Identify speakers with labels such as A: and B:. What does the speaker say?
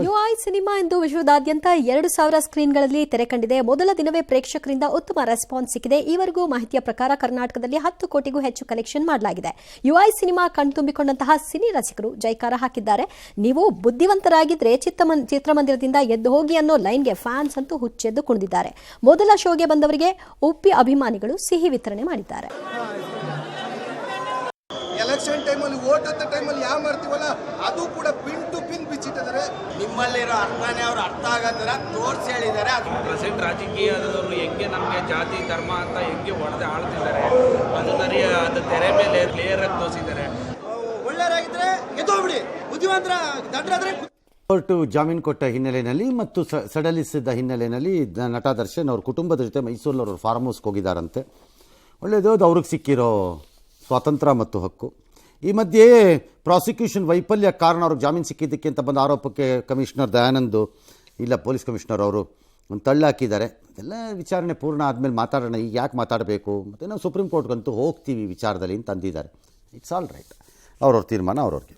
A: UI cinema ಇಂದು ವಿಶ್ವದಾದ್ಯಂತ 2,000 ಸ್ಕ್ರೀನ್ಗಳಲ್ಲಿ ತೆರೆ ಕಂಡಿದೆ. ಮೊದಲ ದಿನವೇ ಪ್ರೇಕ್ಷಕರಿಂದ ಉತ್ತಮ ರೆಸ್ಪಾನ್ಸ್ ಸಿಕ್ಕಿದೆ. ಈವರೆಗೂ ಮಾಹಿತಿಯ ಪ್ರಕಾರ ಕರ್ನಾಟಕದಲ್ಲಿ 10 ಕೋಟಿಗೂ ಹೆಚ್ಚು ಕಲೆಕ್ಷನ್ ಮಾಡಲಾಗಿದೆ. ಯುಐ ಸಿನಿಮಾ ಕಣ್ತುಂಬಿಕೊಂಡಂತಹ ಸಿನಿ ರಸಿಕರು ಜೈಕಾರ ಹಾಕಿದ್ದಾರೆ. ನೀವು ಬುದ್ಧಿವಂತರಾಗಿದ್ರೆ ಚಿತ್ರಮಂದಿರದಿಂದ ಎದ್ದು ಹೋಗಿ ಅನ್ನೋ ಲೈನ್ಗೆ ಫ್ಯಾನ್ಸ್ ಅಂತೂ ಹುಚ್ಚೆದ್ದು ಕುಣಿದಿದ್ದಾರೆ. ಮೊದಲ ಶೋಗೆ ಬಂದವರಿಗೆ ಉಪ್ಪಿ ಅಭಿಮಾನಿಗಳು ಸಿಹಿ ವಿತರಣೆ ಮಾಡಿದ್ದಾರೆ.
B: ಎಲೆಕ್ಷನ್ ಟೈಮಲ್ಲಿ ವೋಟ್ ಅಂತ ಟೈಮಲ್ಲಿ ಯಾವ ಮಾಡ್ತೀವಲ್ಲ ಅದು ಕೂಡ ಪಿನ್ ಟು ಪಿನ್ ಬಿಚ್ಚಿಟ್ಟಿದ್ದಾರೆ.
C: ನಿಮ್ಮಲ್ಲಿರೋ ಅರ್ಥನೇ ಅವ್ರು ಅರ್ಥ ಆಗಂದ್ರೆ ತೋರಿಸಿ ಹೇಳಿದ್ದಾರೆ.
D: ಅದು ಪ್ರೆಸೆಂಟ್ ರಾಜಕೀಯದವರು ಹೆಂಗೆ ನಮಗೆ ಜಾತಿ ಧರ್ಮ ಅಂತ ಹೆಂಗೆ ಹೊಡೆದು ಆಳ್ತಿದ್ದಾರೆ ಅದನ್ನ ಅದು ತೆರೆ ಮೇಲೆ ಕ್ಲಿಯರ್ ಆಗಿ ತೋರಿಸಿದ್ದಾರೆ.
C: ಒಳ್ಳೆಯರಾಗಿದ್ರೆ ಎದ್ದೋಗ್ಬಿಡಿ, ಬುದ್ಧಿವಂತರ ದಂಡ್ರಾದ್ರೆ.
E: ಕೋರ್ಟು ಜಾಮೀನು ಕೊಟ್ಟ ಹಿನ್ನೆಲೆಯಲ್ಲಿ ಮತ್ತು ಸಡಲಿಸಿದ ಹಿನ್ನೆಲೆಯಲ್ಲಿ ನಟ ದರ್ಶನ್ ಅವ್ರ ಕುಟುಂಬದ ಜೊತೆ ಮೈಸೂರಲ್ಲಿ ಅವರು ಫಾರ್ಮ್ ಹೌಸ್ಗೆ ಹೋಗಿದ್ದಾರಂತೆ. ಒಳ್ಳೆಯದು, ಅದು ಅವ್ರಿಗೆ ಸಿಕ್ಕಿರೋ ಸ್ವಾತಂತ್ರ್ಯ ಮತ್ತು ಹಕ್ಕು. ಈ ಮಧ್ಯೆ ಪ್ರಾಸಿಕ್ಯೂಷನ್ ವೈಫಲ್ಯ ಕಾರಣ ಅವ್ರಿಗೆ ಜಾಮೀನು ಸಿಕ್ಕಿದ್ದಕ್ಕೆ ಅಂತ ಬಂದ ಆರೋಪಕ್ಕೆ ಕಮಿಷನರ್ ದಯಾನಂದ್ ಪೊಲೀಸ್ ಕಮಿಷನರ್ ಅವರು ಒಂದು ತಳ್ಳಾಕಿದ್ದಾರೆ. ಅದೆಲ್ಲ ವಿಚಾರಣೆ ಪೂರ್ಣ ಆದಮೇಲೆ ಮಾತಾಡೋಣ, ಈಗ ಯಾಕೆ ಮಾತಾಡಬೇಕು, ಮತ್ತು ನಾವು ಸುಪ್ರೀಂ ಕೋರ್ಟ್ಗಂತೂ ಹೋಗ್ತೀವಿ ವಿಚಾರದಲ್ಲಿ ಅಂತ ಅಂದಿದ್ದಾರೆ. ಇಟ್ಸ್ ಆಲ್ ರೈಟ್, ಅವ್ರವ್ರ ತೀರ್ಮಾನ ಅವ್ರವ್ರಿಗೆ.